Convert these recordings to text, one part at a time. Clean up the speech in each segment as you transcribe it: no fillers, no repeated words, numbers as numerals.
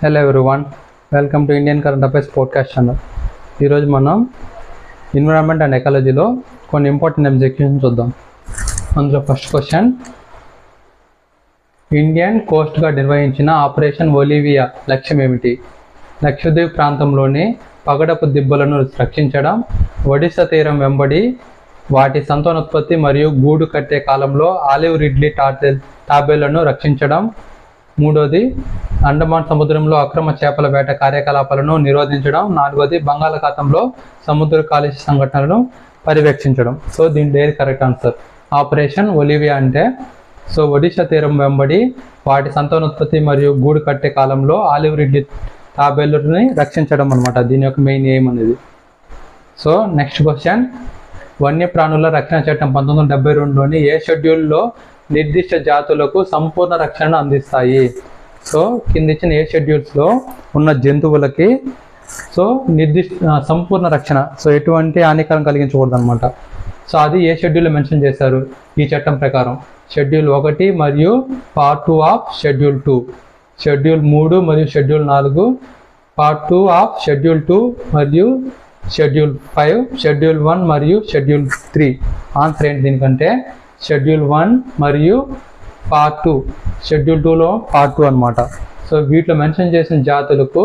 Hello everyone, welcome to Indian current affairs podcast channel. ఈరోజు మనం environment and ఎకాలజీలో కొన్ని important execution చూద్దాం. అందులో first question, Indian coast guard నిర్వహించిన ఆపరేషన్ ఒలివియా లక్ష్యం ఏమిటి? లక్షద్వీప్ ప్రాంతంలోని పగడపు దిబ్బలను రక్షించడం, ఒడిశా తీరం వెంబడి వాటి సంతానోత్పత్తి మరియు గూడు కట్టే కాలంలో ఆలివ్ రిడ్లీ తాబేళ్లను రక్షించడం. మూడోది, అండమాన్ సముద్రంలో అక్రమ చేపల వేట కార్యకలాపాలను నిరోధించడం. నాలుగోది, బంగాళాఖాతంలో సముద్ర కాలుష్య సంఘటనలను పర్యవేక్షించడం. సో దీని కరెక్ట్ ఆన్సర్ ఆపరేషన్ ఒలివియా అంటే ఒడిశా తీరం వెంబడి వాటి సంతానోత్పత్తి మరియు గూడు కట్టే కాలంలో ఆలివ్ రిడ్లీ తాబేళ్లని రక్షించడం అనమాట దీని యొక్క మెయిన్ ఎయిమ్ అనేది. సో నెక్స్ట్ క్వశ్చన్, వన్యప్రాణుల రక్షణ చట్టం 1972లోని ఏ షెడ్యూల్లో నిర్దిష్ట జాతులకు సంపూర్ణ రక్షణను అందిస్తాయి? సో కింద ఇచ్చిన ఏ షెడ్యూల్స్లో ఉన్న జంతువులకి సంపూర్ణ రక్షణ, ఎటువంటి హానికరం కలిగించకూడదు అనమాట. అది ఏ షెడ్యూల్లో మెన్షన్ చేశారు ఈ చట్టం ప్రకారం? షెడ్యూల్ 1 మరియు పార్ట్ 2 ఆఫ్ షెడ్యూల్ 2, షెడ్యూల్ 3 మరియు షెడ్యూల్ 4, పార్ట్ 2 ఆఫ్ షెడ్యూల్ 2 మరియు షెడ్యూల్ 5, షెడ్యూల్ 1 మరియు షెడ్యూల్ 3. ఆన్సర్ ఏంటి దీనికంటే షెడ్యూల్ 1 మరియు పార్ట్ 2, షెడ్యూల్ 2లో పార్ట్ 2 అనమాట. వీటిలో మెన్షన్ చేసిన జాతులకు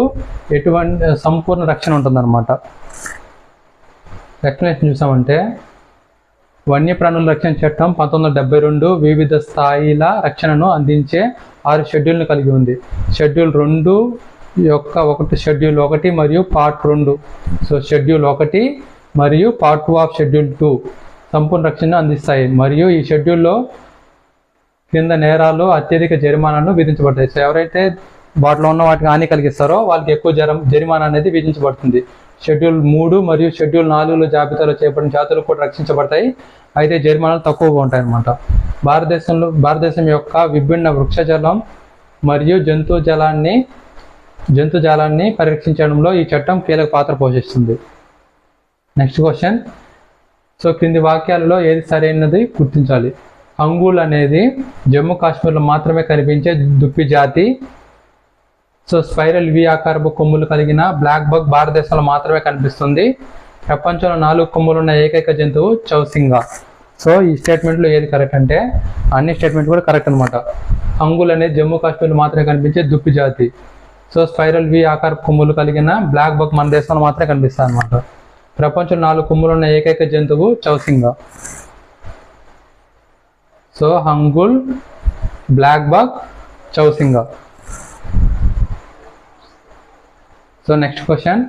ఎటువంటి సంపూర్ణ రక్షణ ఉంటుందన్నమాట. ఎక్స్ప్లెనేషన్ చూసామంటే, వన్యప్రాణుల రక్షణ చట్టం 1972 వివిధ స్థాయిల రక్షణను అందించే 6 షెడ్యూల్ను కలిగి ఉంది. షెడ్యూల్ 2 యొక్క షెడ్యూల్ 1 మరియు పార్ట్ 2, షెడ్యూల్ 1 మరియు పార్ట్ 2 ఆఫ్ షెడ్యూల్ 2 సంపూర్ణ రక్షణను అందిస్తాయి. మరియు ఈ షెడ్యూల్లో కింద నేరాలు అత్యధిక జరిమానాను విధించబడతాయి. ఎవరైతే వాటిలో ఉన్న వాటికి హాని కలిగిస్తారో వాళ్ళకి ఎక్కువ జరిమానా అనేది విధించబడుతుంది. షెడ్యూల్ 3 మరియు షెడ్యూల్ 4లో జాబితాలో చేయబడిన జాతులు కూడా రక్షించబడతాయి, అయితే జరిమానాలు తక్కువగా ఉంటాయి అన్నమాట. భారతదేశం యొక్క విభిన్న వృక్షజలం మరియు జంతుజాలాన్ని పరిరక్షించడంలో ఈ చట్టం కీలక పాత్ర పోషిస్తుంది. నెక్స్ట్ క్వశ్చన్, క్రింది వాక్యాలలో ఏది సరైనది గుర్తించాలి? హంగూల్ అనేది జమ్మూ కాశ్మీర్లో మాత్రమే కనిపించే దుప్పి జాతి. స్పైరల్ వి ఆకారపు కొమ్ములు కలిగిన బ్లాక్ బగ్ భారతదేశంలో మాత్రమే కనిపిస్తుంది. ప్రపంచంలో 4 కొమ్ములు ఉన్న ఏకైక జంతువు చౌసింగా. ఈ స్టేట్మెంట్లో ఏది కరెక్ట్ అంటే అన్ని స్టేట్మెంట్ కూడా కరెక్ట్ అనమాట. హంగూల్ అనేది జమ్మూ కాశ్మీర్లో మాత్రమే కనిపించే దుప్పి జాతి. స్పైరల్ వి ఆకారపు కొమ్ములు కలిగిన బ్లాక్ బగ్ మన దేశంలో మాత్రమే కనిపిస్తాయి అనమాట. ప్రపంచంలో 4 కొమ్ములు ఉన్న ఏకైక జంతువు చౌసింగా. హంగూల్, బ్లాక్ బగ్, చౌసింగా. నెక్స్ట్ క్వశ్చన్,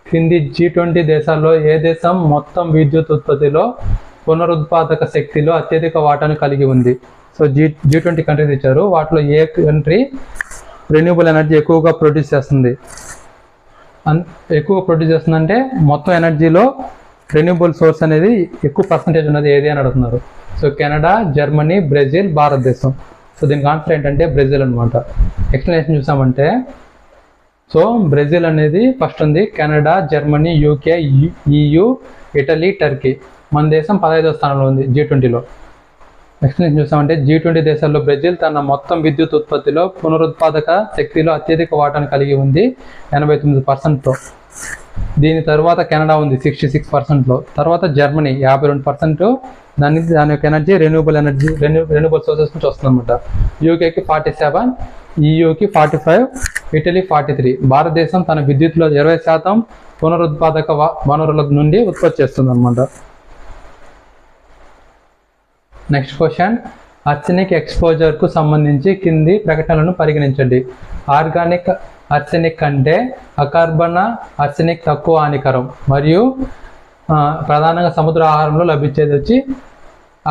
కింది G20 దేశాల్లో ఏ దేశం మొత్తం విద్యుత్ ఉత్పత్తిలో పునరుత్పాదక శక్తిలో అత్యధిక వాటాను కలిగి ఉంది? G20 కంట్రీస్ ఇచ్చారు, వాటిలో ఏ కంట్రీ రెన్యూబుల్ ఎనర్జీ ఎక్కువగా ప్రొడ్యూస్ చేస్తుంది? అంటే మొత్తం ఎనర్జీలో రెన్యూబుల్ సోర్స్ అనేది ఎక్కువ పర్సంటేజ్ ఉన్నది ఏది అని అడుగుతున్నారు. కెనడా, జర్మనీ, బ్రెజిల్, భారతదేశం. దీనికి ఆన్సర్ ఏంటంటే బ్రెజిల్ అనమాట. ఎక్స్ప్లెనేషన్ చూసామంటే, బ్రెజిల్ అనేది ఫస్ట్ ఉంది. Canada, Germany, UK, EU, Italy, Turkey. మన దేశం 15వ స్థానంలో ఉంది G20లో. ఎక్స్ప్లెనేషన్ చూసామంటే, G20 దేశాల్లో బ్రెజిల్ తన మొత్తం విద్యుత్ ఉత్పత్తిలో పునరుత్పాదక శక్తిలో అత్యధిక వాటాను కలిగి ఉంది 89%తో. దీని తర్వాత కెనడా ఉంది 66%లో. తర్వాత జర్మనీ 52%. దాని యొక్క ఎనర్జీ రెన్యూబుల్ సోర్సెస్ నుంచి వస్తుంది అనమాట. UKకి 47, EUకి 45, ఇటలీ 43. భారతదేశం తన విద్యుత్లో 20% పునరుత్పాదక వనరుల నుండి ఉత్పత్తి చేస్తుంది అనమాట. నెక్స్ట్ క్వశ్చన్, ఆర్సెనిక్ ఎక్స్పోజర్కు సంబంధించి కింది ప్రకటనలను పరిగణించండి. ఆర్గానిక్ ఆర్సెనిక్ అంటే అకార్బన ఆర్సెనిక్ తక్కువ హానికరం మరియు ప్రధానంగా సముద్ర ఆహారంలో లభించేది వచ్చి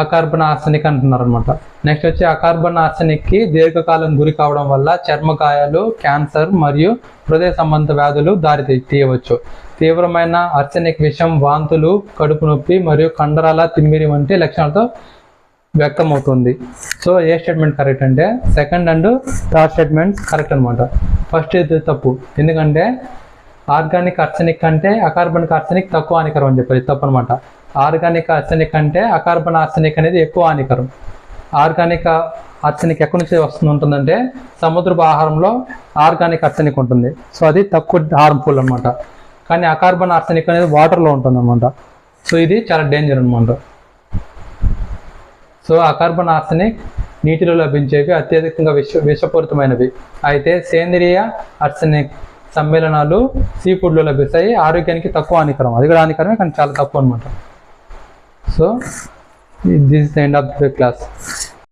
అకార్బన ఆర్సెనిక్ అంటున్నారు అనమాట. నెక్స్ట్ వచ్చి అకార్బన ఆర్సెనిక్కి దీర్ఘకాలం గురి కావడం వల్ల చర్మగాయాలు, క్యాన్సర్ మరియు హృదయ సంబంధ వ్యాధులు దారి తీయవచ్చు. తీవ్రమైన ఆర్సెనిక్ విషం వాంతులు, కడుపు నొప్పి మరియు కండరాల తిమ్మిరి వంటి లక్షణాలతో వ్యక్తమవుతుంది. ఏ స్టేట్మెంట్ కరెక్ట్ అంటే second and third statement correct అనమాట. ఫస్ట్ ఇది తప్పు, ఎందుకంటే ఆర్గానిక్ ఆర్సెనిక్ అంటే అకార్బనిక్ ఆర్సెనిక్ తక్కువ హానికరం అని చెప్పారు, తప్పు అనమాట. ఆర్గానిక్ ఆర్సెనిక్ అంటే అకార్బన్ ఆర్సెనిక్ అనేది ఎక్కువ హానికరం. ఆర్గానిక్ ఆర్సెనిక్ ఎక్కడి నుంచి ఉంటుందంటే సముద్రపు ఆహారంలో ఆర్గానిక్ ఆర్సెనిక్ ఉంటుంది. సో అది తక్కువ హార్మ్ఫుల్ అనమాట. కానీ అకార్బన్ ఆర్సెనిక్ అనేది వాటర్లో ఉంటుంది అనమాట. సో ఇది చాలా డేంజర్ అనమాట. సో అకార్బన్ ఆర్సెనిక్ నీటిలో లభించేవి అత్యధికంగా విషపూరితమైనవి. అయితే సేంద్రియ ఆర్సెనిక్ సమ్మేళనాలు సీ ఫుడ్లో లభిస్తాయి. ఆరోగ్యానికి తక్కువ హానికరం, అది కూడా హానికరమే కానీ చాలా తక్కువ అనమాట. So this is the end of the class.